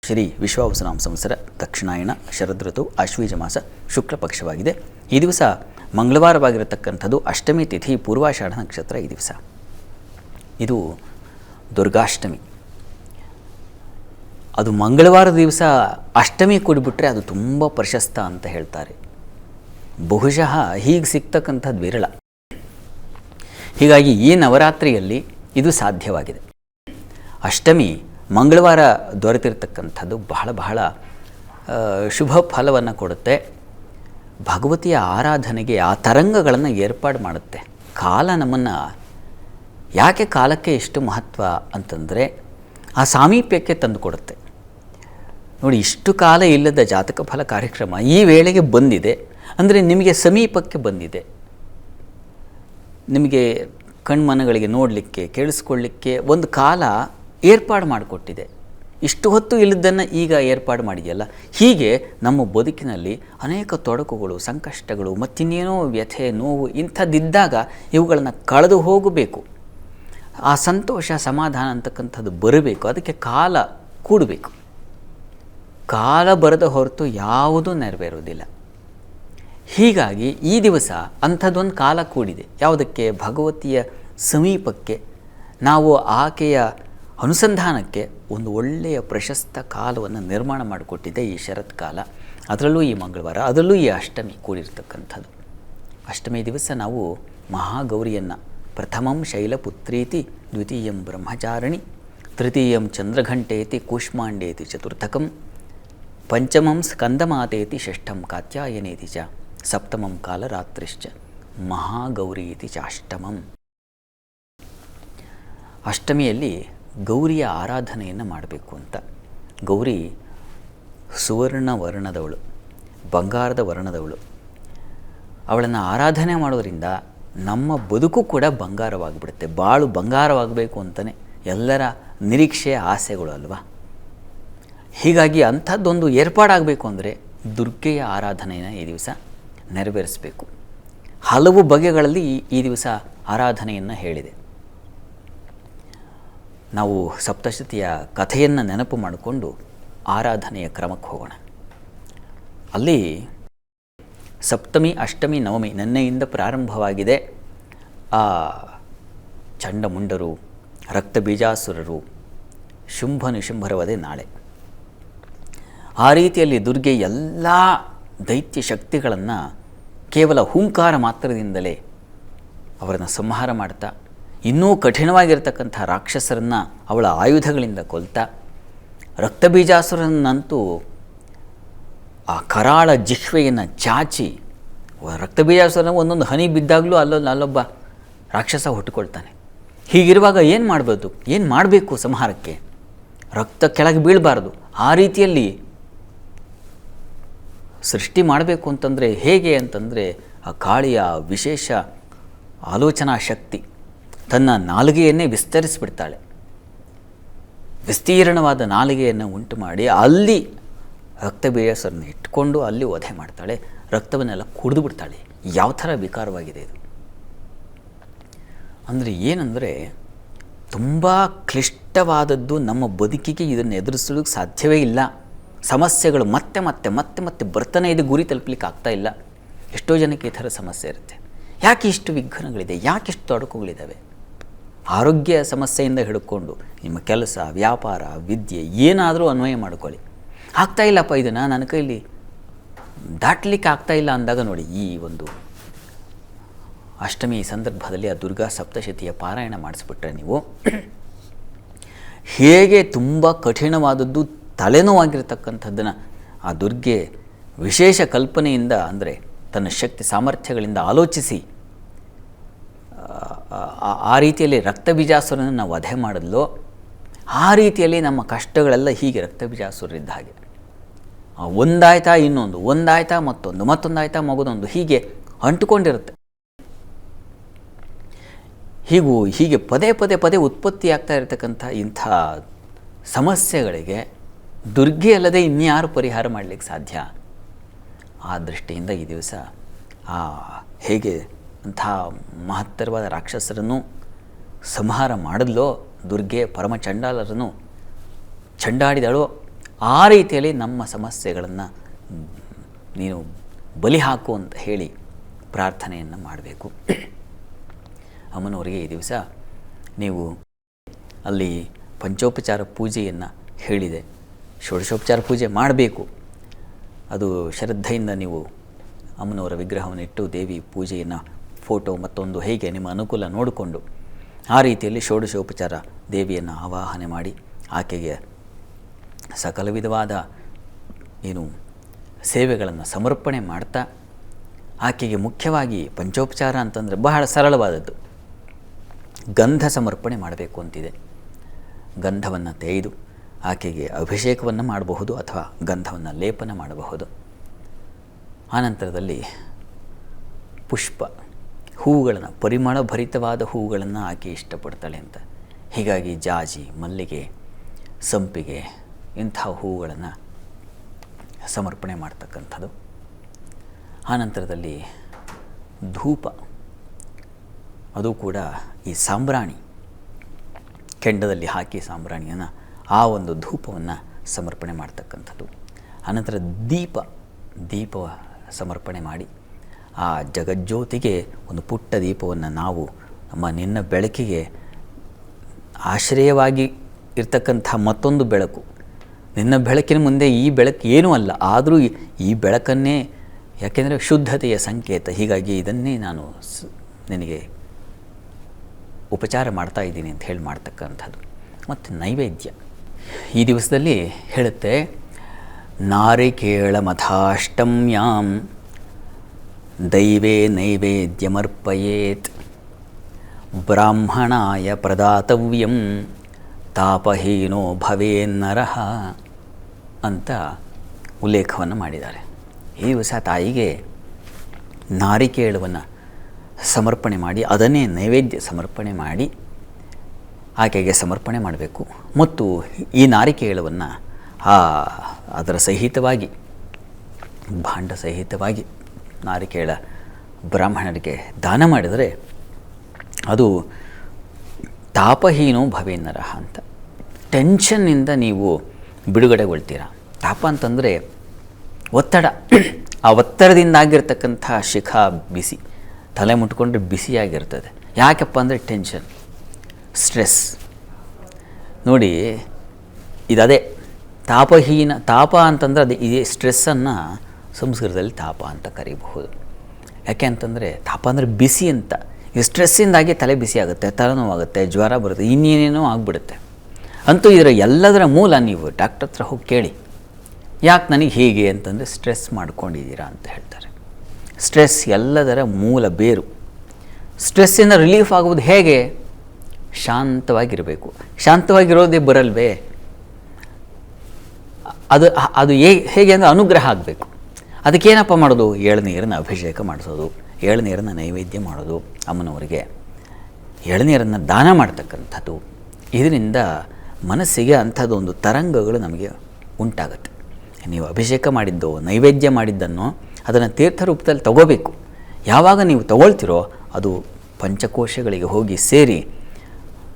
ಶ್ರೀ ವಿಶ್ವಾವಸುನಾಮ ಸಂವತ್ಸರ ದಕ್ಷಿಣಾಯಣ ಶರದೃತು ಆಶ್ವೀಜ ಮಾಸ ಶುಕ್ಲ ಪಕ್ಷವಾಗಿದೆ. ಈ ದಿವಸ ಮಂಗಳವಾರವಾಗಿರತಕ್ಕಂಥದ್ದು. ಅಷ್ಟಮಿ ತಿಥಿ ಪೂರ್ವಾಷಾಢ ನಕ್ಷತ್ರ. ಈ ದಿವಸ ಇದು ದುರ್ಗಾಷ್ಟಮಿ. ಅದು ಮಂಗಳವಾರ ದಿವಸ ಅಷ್ಟಮಿ ಕೂಡಿಬಿಟ್ರೆ ಅದು ತುಂಬ ಪ್ರಶಸ್ತ ಅಂತ ಹೇಳ್ತಾರೆ. ಬಹುಶಃ ಹೀಗೆ ಸಿಗ್ತಕ್ಕಂಥದ್ದು ವಿರಳ. ಹೀಗಾಗಿ ಈ ನವರಾತ್ರಿಯಲ್ಲಿ ಇದು ಸಾಧ್ಯವಾಗಿದೆ. ಅಷ್ಟಮಿ ಮಂಗಳವಾರ ದೊರೆತಿರ್ತಕ್ಕಂಥದ್ದು ಬಹಳ ಶುಭ ಫಲವನ್ನು ಕೊಡುತ್ತೆ. ಭಗವತಿಯ ಆರಾಧನೆಗೆ ಆ ತರಂಗಗಳನ್ನು ಏರ್ಪಾಡು ಮಾಡುತ್ತೆ. ಕಾಲ ನಮ್ಮನ್ನು ಯಾಕೆ ಕಾಲಕ್ಕೆ ಎಷ್ಟು ಮಹತ್ವ ಅಂತಂದರೆ ಆ ಸಾಮೀಪ್ಯಕ್ಕೆ ತಂದು ಕೊಡುತ್ತೆ. ನೋಡಿ, ಇಷ್ಟು ಕಾಲ ಇಲ್ಲದ ಜಾತಕ ಫಲ ಕಾರ್ಯಕ್ರಮ ಈ ವೇಳೆಗೆ ಬಂದಿದೆ ಅಂದರೆ ನಿಮಗೆ ಸಮೀಪಕ್ಕೆ ಬಂದಿದೆ. ನಿಮಗೆ ಕಣ್ಮನಗಳಿಗೆ ನೋಡಲಿಕ್ಕೆ ಕೇಳಿಸ್ಕೊಳ್ಳಿಕ್ಕೆ ಒಂದು ಕಾಲ ಏರ್ಪಾಡು ಮಾಡಿಕೊಟ್ಟಿದೆ. ಇಷ್ಟು ಹೊತ್ತು ಇಲ್ಲದನ್ನು ಈಗ ಏರ್ಪಾಡು ಮಾಡಿದೆಯಲ್ಲ. ಹೀಗೆ ನಮ್ಮ ಬದುಕಿನಲ್ಲಿ ಅನೇಕ ತೊಡಕುಗಳು, ಸಂಕಷ್ಟಗಳು, ಮತ್ತಿನ್ನೇನೋ ವ್ಯಥೆ, ನೋವು ಇಂಥದ್ದಿದ್ದಾಗ ಇವುಗಳನ್ನು ಕಳೆದು ಹೋಗಬೇಕು. ಆ ಸಂತೋಷ, ಸಮಾಧಾನ ಅಂತಕ್ಕಂಥದ್ದು ಬರಬೇಕು. ಅದಕ್ಕೆ ಕಾಲ ಕೂಡಬೇಕು. ಕಾಲ ಬರದ ಹೊರತು ಯಾವುದೂ ನೆರವೇರೋದಿಲ್ಲ. ಹೀಗಾಗಿ ಈ ದಿವಸ ಅಂಥದ್ದೊಂದು ಕಾಲ ಕೂಡಿದೆ. ಯಾವುದಕ್ಕೆ? ಭಗವತಿಯ ಸಮೀಪಕ್ಕೆ, ನಾವು ಆಕೆಯ ಅನುಸಂಧಾನಕ್ಕೆ ಒಂದು ಒಳ್ಳೆಯ ಪ್ರಶಸ್ತ ಕಾಲವನ್ನು ನಿರ್ಮಾಣ ಮಾಡಿಕೊಟ್ಟಿದೆ ಈ ಶರತ್ಕಾಲ. ಅದರಲ್ಲೂ ಈ ಮಂಗಳವಾರ, ಅದರಲ್ಲೂ ಈ ಅಷ್ಟಮಿ ಕೂಡಿರ್ತಕ್ಕಂಥದ್ದು. ಅಷ್ಟಮಿ ದಿವಸ ನಾವು ಮಹಾಗೌರಿಯನ್ನು ಪ್ರಥಮಂ ಶೈಲಪುತ್ರೀತಿ, ದ್ವಿತೀಯಂ ಬ್ರಹ್ಮಚಾರಿಣಿ, ತೃತೀಯಂ ಚಂದ್ರಘಂಟೇತಿ, ಕೂಷ್ಮಾಂಡೇತಿ ಚತುರ್ಥಕಂ, ಪಂಚಮಂ ಸ್ಕಂದಮಾತೇತಿ, ಷಷ್ಠಂ ಕಾತ್ಯಾಯನೇತಿ ಚ, ಸಪ್ತಮಂ ಕಾಲರಾತ್ರಿಶ್ಚ, ಮಹಾಗೌರೀತಿ ಚಾಷ್ಟಮಂ. ಅಷ್ಟಮಿಯಲ್ಲಿ ಗೌರಿಯ ಆರಾಧನೆಯನ್ನು ಮಾಡಬೇಕು ಅಂತ. ಗೌರಿ ಸುವರ್ಣ ವರ್ಣದವಳು, ಬಂಗಾರದ ವರ್ಣದವಳು. ಅವಳನ್ನು ಆರಾಧನೆ ಮಾಡೋದರಿಂದ ನಮ್ಮ ಬದುಕು ಕೂಡ ಬಂಗಾರವಾಗಿಬಿಡುತ್ತೆ. ಬಾಳು ಬಂಗಾರವಾಗಬೇಕು ಅಂತಲೇ ಎಲ್ಲರ ನಿರೀಕ್ಷೆ, ಆಸೆಗಳು ಅಲ್ವಾ. ಹೀಗಾಗಿ ಅಂಥದ್ದೊಂದು ಏರ್ಪಾಡಾಗಬೇಕು ಅಂದರೆ ದುರ್ಗೆಯ ಆರಾಧನೆಯನ್ನು ಈ ದಿವಸ ನೆರವೇರಿಸಬೇಕು. ಹಲವು ಬಗೆಗಳಲ್ಲಿ ಈ ದಿವಸ ಆರಾಧನೆಯನ್ನು ಹೇಳಿದೆ. ನಾವು ಸಪ್ತಶತಿಯ ಕಥೆಯನ್ನು ನೆನಪು ಮಾಡಿಕೊಂಡು ಆರಾಧನೆಯ ಕ್ರಮಕ್ಕೆ ಹೋಗೋಣ. ಅಲ್ಲಿ ಸಪ್ತಮಿ, ಅಷ್ಟಮಿ, ನವಮಿ ನಿನ್ನೆಯಿಂದ ಪ್ರಾರಂಭವಾಗಿದೆ. ಆ ಚಂಡಮುಂಡರು, ರಕ್ತಬೀಜಾಸುರರು, ಶುಂಭ ನಿಶುಂಭರ ವಧೆ ನಾಳೆ. ಆ ರೀತಿಯಲ್ಲಿ ದುರ್ಗೆ ಎಲ್ಲ ದೈತ್ಯ ಶಕ್ತಿಗಳನ್ನು ಕೇವಲ ಹೂಂಕಾರ ಮಾತ್ರದಿಂದಲೇ ಅವರನ್ನು ಸಂಹಾರ ಮಾಡ್ತಾ, ಇನ್ನೂ ಕಠಿಣವಾಗಿರ್ತಕ್ಕಂಥ ರಾಕ್ಷಸರನ್ನು ಅವಳ ಆಯುಧಗಳಿಂದ ಕೊಲ್ತಾ, ರಕ್ತಬೀಜಾಸುರನಂತೂ ಆ ಕರಾಳ ಜಿಹ್ವೆಯನ್ನು ಚಾಚಿ, ರಕ್ತಬೀಜಾಸುರನ ಒಂದೊಂದು ಹನಿ ಬಿದ್ದಾಗಲೂ ಅಲ್ಲೊಬ್ಬ ರಾಕ್ಷಸ ಹುಟ್ಟುಕೊಳ್ತಾನೆ. ಹೀಗಿರುವಾಗ ಏನು ಮಾಡಬೇಕು ಸಂಹಾರಕ್ಕೆ? ರಕ್ತ ಕೆಳಗೆ ಬೀಳಬಾರ್ದು. ಆ ರೀತಿಯಲ್ಲಿ ಸೃಷ್ಟಿ ಮಾಡಬೇಕು ಅಂತಂದರೆ ಹೇಗೆ ಅಂತಂದರೆ ಆ ಕಾಳಿಯ ವಿಶೇಷ ಆಲೋಚನಾ ಶಕ್ತಿ ತನ್ನ ನಾಲಿಗೆಯನ್ನೇ ವಿಸ್ತರಿಸಿಬಿಡ್ತಾಳೆ. ವಿಸ್ತೀರ್ಣವಾದ ನಾಲಿಗೆಯನ್ನು ಉಂಟು ಮಾಡಿ ಅಲ್ಲಿ ರಕ್ತಬೀಜಾಸುರನ್ನು ಇಟ್ಕೊಂಡು ಅಲ್ಲಿ ವಧೆ ಮಾಡ್ತಾಳೆ. ರಕ್ತವನ್ನೆಲ್ಲ ಕುಡಿದು ಬಿಡ್ತಾಳೆ. ಯಾವ ಥರ ವಿಕಾರವಾಗಿದೆ ಇದು ಅಂದರೆ ಏನಂದರೆ ತುಂಬ ಕ್ಲಿಷ್ಟವಾದದ್ದು. ನಮ್ಮ ಬದುಕಿಗೆ ಇದನ್ನು ಎದುರಿಸೋದಕ್ಕೆ ಸಾಧ್ಯವೇ ಇಲ್ಲ. ಸಮಸ್ಯೆಗಳು ಮತ್ತೆ ಮತ್ತೆ ಮತ್ತೆ ಮತ್ತೆ ಬರ್ತಾನೆ ಇದೆ. ಗುರಿ ತಲುಪಲಿಕ್ಕೆ ಆಗ್ತಾ ಇಲ್ಲ. ಎಷ್ಟೋ ಜನಕ್ಕೆ ಈ ಥರ ಸಮಸ್ಯೆ ಇರುತ್ತೆ. ಯಾಕೆ ಇಷ್ಟು ವಿಘ್ನಗಳಿದೆ? ಯಾಕೆ ಇಷ್ಟು ತೊಡಕುಗಳಿದ್ದಾವೆ? ಆರೋಗ್ಯ ಸಮಸ್ಯೆಯಿಂದ ಹಿಡ್ಕೊಂಡು ನಿಮ್ಮ ಕೆಲಸ, ವ್ಯಾಪಾರ, ವಿದ್ಯೆ ಏನಾದರೂ ಅನ್ವಯ ಮಾಡ್ಕೊಳ್ಳಿ. ಆಗ್ತಾಯಿಲ್ಲಪ್ಪ, ಇದನ್ನು ನನ್ನ ಕೈಲಿ ದಾಟಲಿಕ್ಕೆ ಆಗ್ತಾಯಿಲ್ಲ ಅಂದಾಗ ನೋಡಿ, ಈ ಒಂದು ಅಷ್ಟಮಿ ಸಂದರ್ಭದಲ್ಲಿ ಆ ದುರ್ಗಾ ಸಪ್ತಶತಿಯ ಪಾರಾಯಣ ಮಾಡಿಸ್ಬಿಟ್ರೆ ನೀವು ಹೇಗೆ ತುಂಬ ಕಠಿಣವಾದದ್ದು, ತಲೆನೋವಾಗಿರ್ತಕ್ಕಂಥದ್ದನ್ನು ಆ ದುರ್ಗೆ ವಿಶೇಷ ಕಲ್ಪನೆಯಿಂದ, ಅಂದರೆ ತನ್ನ ಶಕ್ತಿ ಸಾಮರ್ಥ್ಯಗಳಿಂದ ಆಲೋಚಿಸಿ ಆ ರೀತಿಯಲ್ಲಿ ರಕ್ತಬೀಜಾಸುರನನ್ನು ವಧೆ ಮಾಡಿದ್ಲೋ ಆ ರೀತಿಯಲ್ಲಿ ನಮ್ಮ ಕಷ್ಟಗಳೆಲ್ಲ ಹೀಗೆ ರಕ್ತಬೀಜಾಸುರರಿದ್ದ ಹಾಗೆ ಒಂದಾಯ್ತಾ ಇನ್ನೊಂದು, ಒಂದಾಯ್ತಾ ಮತ್ತೊಂದು, ಮತ್ತೊಂದಾಯ್ತಾ ಮಗದೊಂದು, ಹೀಗೆ ಅಂಟುಕೊಂಡಿರುತ್ತೆ. ಹೀಗೆ ಪದೇ ಪದೇ ಪದೇ ಉತ್ಪತ್ತಿಯಾಗ್ತಾ ಇರತಕ್ಕಂಥ ಇಂಥ ಸಮಸ್ಯೆಗಳಿಗೆ ದುರ್ಗೆ ಅಲ್ಲದೆ ಇನ್ಯಾರು ಪರಿಹಾರ ಮಾಡಲಿಕ್ಕೆ ಸಾಧ್ಯ? ಆ ದೃಷ್ಟಿಯಿಂದ ಈ ದಿವಸ ಹೇಗೆ ಅಂಥ ಮಹತ್ತರವಾದ ರಾಕ್ಷಸರನ್ನು ಸಂಹಾರ ಮಾಡಿದ್ಲೋ ದುರ್ಗೆ, ಪರಮ ಚಂಡಾಲರನ್ನು ಚಂಡಾಡಿದಳೋ ಆ ರೀತಿಯಲ್ಲಿ ನಮ್ಮ ಸಮಸ್ಯೆಗಳನ್ನು ನೀನು ಬಲಿ ಹಾಕು ಅಂತ ಹೇಳಿ ಪ್ರಾರ್ಥನೆಯನ್ನು ಮಾಡಬೇಕು. ಅಮ್ಮನವರಿಗೆ ಈ ದಿವಸ ನೀವು ಅಲ್ಲಿ ಪಂಚೋಪಚಾರ ಪೂಜೆಯನ್ನು ಹೇಳಿದೆ, ಷೋಡಶೋಪಚಾರ ಪೂಜೆ ಮಾಡಬೇಕು. ಅದು ಶ್ರದ್ಧೆಯಿಂದ ನೀವು ಅಮ್ಮನವರ ವಿಗ್ರಹವನ್ನು ಇಟ್ಟು ದೇವಿ ಪೂಜೆಯನ್ನು ಫೋಟೋ ಮತ್ತೊಂದು ಹೇಗೆ ನಿಮ್ಮ ಅನುಕೂಲ ನೋಡಿಕೊಂಡು ಆ ರೀತಿಯಲ್ಲಿ ಷೋಡಶೋಪಚಾರ ದೇವಿಯನ್ನು ಆವಾಹನೆ ಮಾಡಿ ಆಕೆಗೆ ಸಕಲ ವಿಧವಾದ ಸೇವೆಗಳನ್ನು ಸಮರ್ಪಣೆ ಮಾಡ್ತಾ, ಆಕೆಗೆ ಮುಖ್ಯವಾಗಿ ಪಂಚೋಪಚಾರ ಅಂತಂದರೆ ಬಹಳ ಸರಳವಾದದ್ದು, ಗಂಧ ಸಮರ್ಪಣೆ ಮಾಡಬೇಕು ಅಂತಿದೆ. ಗಂಧವನ್ನು ತೆಗೆದು ಆಕೆಗೆ ಅಭಿಷೇಕವನ್ನು ಮಾಡಬಹುದು ಅಥವಾ ಗಂಧವನ್ನು ಲೇಪನ ಮಾಡಬಹುದು. ಆನಂತರದಲ್ಲಿ ಪುಷ್ಪ ಹೂವುಗಳನ್ನು, ಪರಿಮಳಭರಿತವಾದ ಹೂವುಗಳನ್ನು ಆಕೆ ಇಷ್ಟಪಡ್ತಾಳೆ ಅಂತ, ಹೀಗಾಗಿ ಜಾಜಿ, ಮಲ್ಲಿಗೆ, ಸಂಪಿಗೆ ಇಂಥ ಹೂವುಗಳನ್ನು ಸಮರ್ಪಣೆ ಮಾಡ್ತಕ್ಕಂಥದ್ದು. ಆನಂತರದಲ್ಲಿ ಧೂಪ, ಅದು ಕೂಡ ಈ ಸಾಂಬ್ರಾಣಿ ಕೆಂಡದಲ್ಲಿ ಹಾಕಿ ಸಾಂಬ್ರಾಣಿಯನ್ನು ಆ ಒಂದು ಧೂಪವನ್ನು ಸಮರ್ಪಣೆ ಮಾಡ್ತಕ್ಕಂಥದ್ದು. ಆನಂತರ ದೀಪ ಸಮರ್ಪಣೆ ಮಾಡಿ ಆ ಜಗಜ್ಯೋತಿಗೆ ಒಂದು ಪುಟ್ಟ ದೀಪವನ್ನು ನಾವು ನಿನ್ನ ಬೆಳಕಿಗೆ ಆಶ್ರಯವಾಗಿ ಇರ್ತಕ್ಕಂಥ ಮತ್ತೊಂದು ಬೆಳಕು, ನಿನ್ನ ಬೆಳಕಿನ ಮುಂದೆ ಈ ಬೆಳಕು ಏನೂ ಅಲ್ಲ, ಆದರೂ ಈ ಬೆಳಕನ್ನೇ, ಯಾಕೆಂದರೆ ಶುದ್ಧತೆಯ ಸಂಕೇತ, ಹೀಗಾಗಿ ಇದನ್ನೇ ನಾನು ನಿನಗೆ ಉಪಚಾರ ಮಾಡ್ತಾ ಇದ್ದೀನಿ ಅಂತ ಹೇಳಿ ಮಾಡ್ತಕ್ಕಂಥದ್ದು. ಮತ್ತು ನೈವೇದ್ಯ ಈ ದಿವಸದಲ್ಲಿ ಹೇಳುತ್ತೆ, ನಾರಿಕೇಳ ಮಥಾಷ್ಟಮ್ಯಾಂ ದೈವೇ ನೈವೇದ್ಯಮರ್ಪಯೇತ್ ಬ್ರಾಹ್ಮಣಾಯ ಪ್ರದಾತವ್ಯಂ ತಾಪಹೀನೋ ಭವೇನ್ನರಃ ಅಂತ ಉಲ್ಲೇಖವನ್ನು ಮಾಡಿದ್ದಾರೆ. ಈ ದಿವಸ ತಾಯಿಗೆ ನಾರಿಕೇಳವನ್ನು ಸಮರ್ಪಣೆ ಮಾಡಿ ಅದನ್ನೇ ನೈವೇದ್ಯ ಸಮರ್ಪಣೆ ಮಾಡಿ ಆಕೆಗೆ ಸಮರ್ಪಣೆ ಮಾಡಬೇಕು. ಮತ್ತು ಈ ನಾರಿಕೇಳವನ್ನು ಅದರ ಸಹಿತವಾಗಿ, ಭಾಂಡ ಸಹಿತವಾಗಿ ನಾರಿಕೇಳ ಬ್ರಾಹ್ಮಣರಿಗೆ ದಾನ ಮಾಡಿದರೆ ಅದು ತಾಪಹೀನೋ ಭವೇನ್ನರಃ ಅಂತ, ಟೆನ್ಷನ್ನಿಂದ ನೀವು ಬಿಡುಗಡೆಗೊಳ್ತೀರ. ತಾಪ ಅಂತಂದರೆ ಒತ್ತಡ, ಆ ಒತ್ತಡದಿಂದಾಗಿರ್ತಕ್ಕಂಥ ಶಿಖ ಬಿಸಿ, ತಲೆ ಮುಟ್ಕೊಂಡ್ರೆ ಬಿಸಿಯಾಗಿರ್ತದೆ. ಯಾಕಪ್ಪ ಅಂದರೆ ಟೆನ್ಷನ್, ಸ್ಟ್ರೆಸ್. ನೋಡಿ, ಇದದೇ ತಾಪಹೀನ, ತಾಪ ಅಂತಂದರೆ ಅದು ಈ ಸ್ಟ್ರೆಸ್ಸನ್ನು ಸಂಸ್ಕೃತದಲ್ಲಿ ತಾಪ ಅಂತ ಕರೀಬಹುದು. ಯಾಕೆ ಅಂತಂದರೆ ತಾಪ ಅಂದರೆ ಬಿಸಿ ಅಂತ. ಈ ಸ್ಟ್ರೆಸ್ಸಿಂದಾಗಿ ತಲೆ ಬಿಸಿ ಆಗುತ್ತೆ, ತಲೆನೋವಾಗುತ್ತೆ, ಜ್ವರ ಬರುತ್ತೆ, ಇನ್ನೇನೇನೋ ಆಗಿಬಿಡುತ್ತೆ. ಅಂತೂ ಇದರ ಎಲ್ಲದರ ಮೂಲ ನೀವು ಡಾಕ್ಟರ್ ಹತ್ರ ಹೋಗಿ ಕೇಳಿ, ಯಾಕೆ ನನಗೆ ಹೀಗೆ ಅಂತಂದರೆ ಸ್ಟ್ರೆಸ್ ಮಾಡ್ಕೊಂಡಿದ್ದೀರಾ ಅಂತ ಹೇಳ್ತಾರೆ. ಸ್ಟ್ರೆಸ್ ಎಲ್ಲದರ ಮೂಲ ಬೇರು. ಸ್ಟ್ರೆಸ್ಸಿಂದ ರಿಲೀಫ್ ಆಗುವುದು ಹೇಗೆ? ಶಾಂತವಾಗಿರಬೇಕು. ಶಾಂತವಾಗಿರೋದೇ ಬರಲ್ವೇ? ಅದು ಹೇಗೆ ಅಂದರೆ ಅನುಗ್ರಹ ಆಗಬೇಕು. ಅದಕ್ಕೇನಪ್ಪ ಮಾಡೋದು? ಎಳನೀರನ್ನು ಅಭಿಷೇಕ ಮಾಡಿಸೋದು, ಎಳನೀರನ್ನು ನೈವೇದ್ಯ ಮಾಡೋದು, ಅಮ್ಮನವರಿಗೆ ಎಳನೀರನ್ನು ದಾನ ಮಾಡ್ತಕ್ಕಂಥದ್ದು. ಇದರಿಂದ ಮನಸ್ಸಿಗೆ ಅಂಥದ್ದೊಂದು ತರಂಗಗಳು ನಮಗೆ ಉಂಟಾಗುತ್ತೆ. ನೀವು ಅಭಿಷೇಕ ಮಾಡಿದ್ದೋ ನೈವೇದ್ಯ ಮಾಡಿದ್ದನ್ನು ಅದನ್ನು ತೀರ್ಥ ರೂಪದಲ್ಲಿ ತಗೋಬೇಕು. ಯಾವಾಗ ನೀವು ತಗೊಳ್ತಿರೋ ಅದು ಪಂಚಕೋಶಗಳಿಗೆ ಹೋಗಿ ಸೇರಿ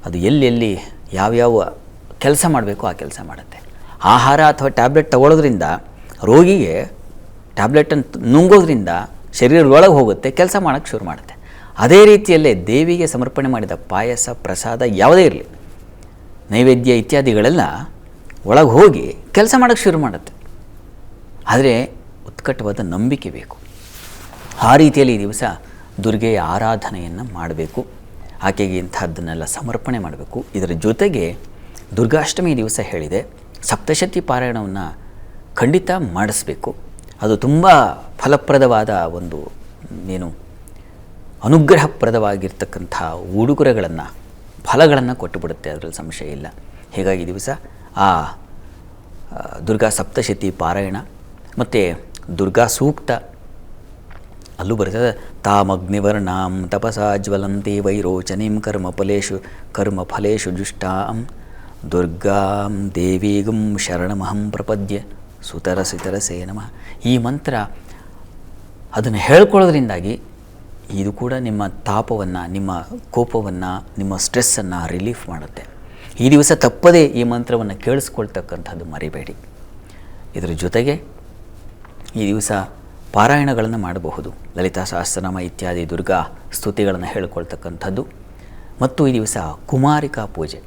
ಅದು ಎಲ್ಲೆಲ್ಲಿ ಯಾವ್ಯಾವ ಕೆಲಸ ಮಾಡಬೇಕು ಆ ಕೆಲಸ ಮಾಡುತ್ತೆ. ಆಹಾರ ಅಥವಾ ಟ್ಯಾಬ್ಲೆಟ್ ತಗೊಳ್ಳೋದ್ರಿಂದ, ರೋಗಿಗೆ ಟ್ಯಾಬ್ಲೆಟನ್ನು ನುಂಗೋದ್ರಿಂದ ಶರೀರದೊಳಗೆ ಹೋಗುತ್ತೆ, ಕೆಲಸ ಮಾಡೋಕ್ಕೆ ಶುರು ಮಾಡುತ್ತೆ. ಅದೇ ರೀತಿಯಲ್ಲೇ ದೇವಿಗೆ ಸಮರ್ಪಣೆ ಮಾಡಿದ ಪಾಯಸ, ಪ್ರಸಾದ ಯಾವುದೇ ಇರಲಿ, ನೈವೇದ್ಯ ಇತ್ಯಾದಿಗಳೆಲ್ಲ ಒಳಗೆ ಹೋಗಿ ಕೆಲಸ ಮಾಡೋಕ್ಕೆ ಶುರು ಮಾಡುತ್ತೆ. ಆದರೆ ಉತ್ಕಟವಾದ ನಂಬಿಕೆ ಬೇಕು. ಆ ರೀತಿಯಲ್ಲಿ ಈ ದಿವಸ ದುರ್ಗೆಯ ಆರಾಧನೆಯನ್ನು ಮಾಡಬೇಕು. ಆಕೆಗೆ ಇಂಥದ್ದನ್ನೆಲ್ಲ ಸಮರ್ಪಣೆ ಮಾಡಬೇಕು. ಇದರ ಜೊತೆಗೆ ದುರ್ಗಾಷ್ಟಮಿ ದಿವಸ ಹೇಳಿದೆ, ಸಪ್ತಶತಿ ಪಾರಾಯಣವನ್ನು ಖಂಡಿತ ಮಾಡಿಸ್ಬೇಕು. ಅದು ತುಂಬ ಫಲಪ್ರದವಾದ ಒಂದು ಅನುಗ್ರಹಪ್ರದವಾಗಿರ್ತಕ್ಕಂಥ ಉಡುಗೊರೆಗಳನ್ನು, ಫಲಗಳನ್ನು ಕೊಟ್ಟುಬಿಡುತ್ತೆ, ಅದರಲ್ಲಿ ಸಂಶಯ ಇಲ್ಲ. ಹೀಗಾಗಿ ದಿವಸ ಆ ದುರ್ಗಾ ಸಪ್ತಶತಿ ಪಾರಾಯಣ ಮತ್ತು ದುರ್ಗಾ ಸೂಕ್ತ, ಅಲ್ಲೂ ಬರ್ತದೆ, ತಾಮಗ್ನಿವರ್ಣಾಂ ತಪಸಾ ಜ್ವಲಂತಿ ವೈರೋಚನೀಂ ಕರ್ಮಫಲೇಶು ಜುಷ್ಟಾಂ ದುರ್ಗಾಂ ದೇವೀಗಂ ಶರಣಮಹಂ ಪ್ರಪದ್ಯ ಸುತರಸಿತರಸೇ ನಮಃ. ಈ ಮಂತ್ರ ಅದನ್ನು ಹೇಳ್ಕೊಳ್ಳೋದ್ರಿಂದಾಗಿ ಇದು ಕೂಡ ನಿಮ್ಮ ತಾಪವನ್ನು, ನಿಮ್ಮ ಕೋಪವನ್ನು, ನಿಮ್ಮ ಸ್ಟ್ರೆಸ್ಸನ್ನು ರಿಲೀಫ್ ಮಾಡುತ್ತೆ. ಈ ದಿವಸ ತಪ್ಪದೇ ಈ ಮಂತ್ರವನ್ನು ಕೇಳಿಸ್ಕೊಳ್ತಕ್ಕಂಥದ್ದು ಮರಿಬೇಡಿ. ಇದರ ಜೊತೆಗೆ ಈ ದಿವಸ ಪಾರಾಯಣಗಳನ್ನು ಮಾಡಬಹುದು. ಲಲಿತಾ ಸಹಸ್ರನಾಮ ಇತ್ಯಾದಿ ದುರ್ಗಾ ಸ್ತುತಿಗಳನ್ನು ಹೇಳಿಕೊಳ್ತಕ್ಕಂಥದ್ದು. ಮತ್ತು ಈ ದಿವಸ ಕುಮಾರಿಕಾ ಪೂಜೆ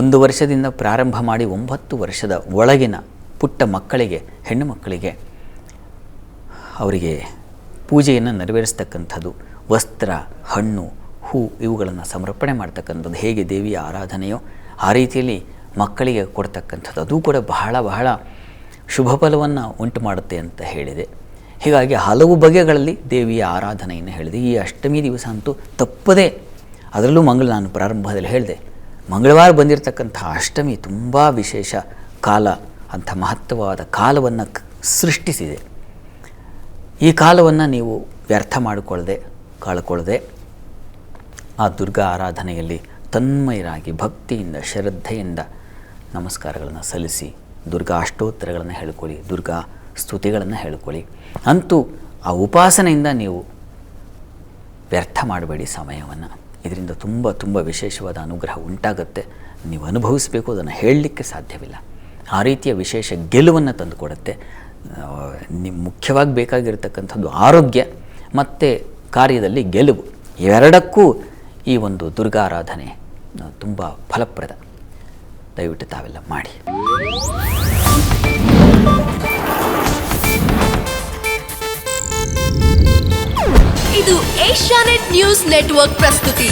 1 ವರ್ಷದಿಂದ ಪ್ರಾರಂಭ ಮಾಡಿ 9 ವರ್ಷದ ಒಳಗಿನ ಪುಟ್ಟ ಮಕ್ಕಳಿಗೆ, ಹೆಣ್ಣು ಮಕ್ಕಳಿಗೆ ಅವರಿಗೆ ಪೂಜೆಯನ್ನು ನೆರವೇರಿಸ್ತಕ್ಕಂಥದ್ದು. ವಸ್ತ್ರ, ಹಣ್ಣು, ಹೂ ಇವುಗಳನ್ನು ಸಮರ್ಪಣೆ ಮಾಡ್ತಕ್ಕಂಥದ್ದು. ಹೇಗೆ ದೇವಿಯ ಆರಾಧನೆಯೋ ಆ ರೀತಿಯಲ್ಲಿ ಮಕ್ಕಳಿಗೆ ಕೊಡ್ತಕ್ಕಂಥದ್ದು. ಅದು ಕೂಡ ಬಹಳ ಬಹಳ ಶುಭ ಫಲವನ್ನು ಉಂಟು ಮಾಡುತ್ತೆ ಅಂತ ಹೇಳಿದೆ. ಹೀಗಾಗಿ ಹಲವು ಬಗೆಗಳಲ್ಲಿ ದೇವಿಯ ಆರಾಧನೆಯನ್ನು ಹೇಳಿದೆ. ಈ ಅಷ್ಟಮಿ ದಿವಸ ಅಂತೂ ತಪ್ಪದೇ, ಅದರಲ್ಲೂ ನಾನು ಪ್ರಾರಂಭದಲ್ಲಿ ಹೇಳಿದೆ, ಮಂಗಳವಾರ ಬಂದಿರತಕ್ಕಂಥ ಅಷ್ಟಮಿ ತುಂಬ ವಿಶೇಷ ಕಾಲ, ಅಂಥ ಮಹತ್ವವಾದ ಕಾಲವನ್ನು ಸೃಷ್ಟಿಸಿದೆ. ಈ ಕಾಲವನ್ನು ನೀವು ವ್ಯರ್ಥ ಮಾಡಿಕೊಳ್ಳದೆ, ಕಳ್ಕೊಳ್ಳದೆ ಆ ದುರ್ಗಾ ಆರಾಧನೆಯಲ್ಲಿ ತನ್ಮಯರಾಗಿ ಭಕ್ತಿಯಿಂದ, ಶ್ರದ್ಧೆಯಿಂದ ನಮಸ್ಕಾರಗಳನ್ನು ಸಲ್ಲಿಸಿ ದುರ್ಗಾ ಅಷ್ಟೋತ್ತರಗಳನ್ನು ಹೇಳ್ಕೊಳ್ಳಿ, ದುರ್ಗಾ ಸ್ತುತಿಗಳನ್ನು ಹೇಳ್ಕೊಳ್ಳಿ. ಅಂತೂ ಆ ಉಪಾಸನೆಯಿಂದ ನೀವು ವ್ಯರ್ಥ ಮಾಡಬೇಡಿ ಸಮಯವನ್ನು. ಇದರಿಂದ ತುಂಬ ತುಂಬ ವಿಶೇಷವಾದ ಅನುಗ್ರಹ ಉಂಟಾಗುತ್ತೆ. ನೀವು ಅನುಭವಿಸಬೇಕು, ಅದನ್ನು ಹೇಳಲಿಕ್ಕೆ ಸಾಧ್ಯವಿಲ್ಲ. ಆ ರೀತಿಯ ವಿಶೇಷ ಗೆಲುವನ್ನು ತಂದುಕೊಡುತ್ತೆ. ಮುಖ್ಯವಾಗಿ ಬೇಕಾಗಿರತಕ್ಕಂಥದ್ದು ಆರೋಗ್ಯ ಮತ್ತು ಕಾರ್ಯದಲ್ಲಿ ಗೆಲುವು. ಇವೆರಡಕ್ಕೂ ಈ ಒಂದು ದುರ್ಗಾ ಆರಾಧನೆ ತುಂಬ ಫಲಪ್ರದ. ದಯವಿಟ್ಟು ತಾವೆಲ್ಲ ಮಾಡಿ. ಇದು ಏಷ್ಯಾನೆಟ್ ನ್ಯೂಸ್ ನೆಟ್ವರ್ಕ್ ಪ್ರಸ್ತುತಿ.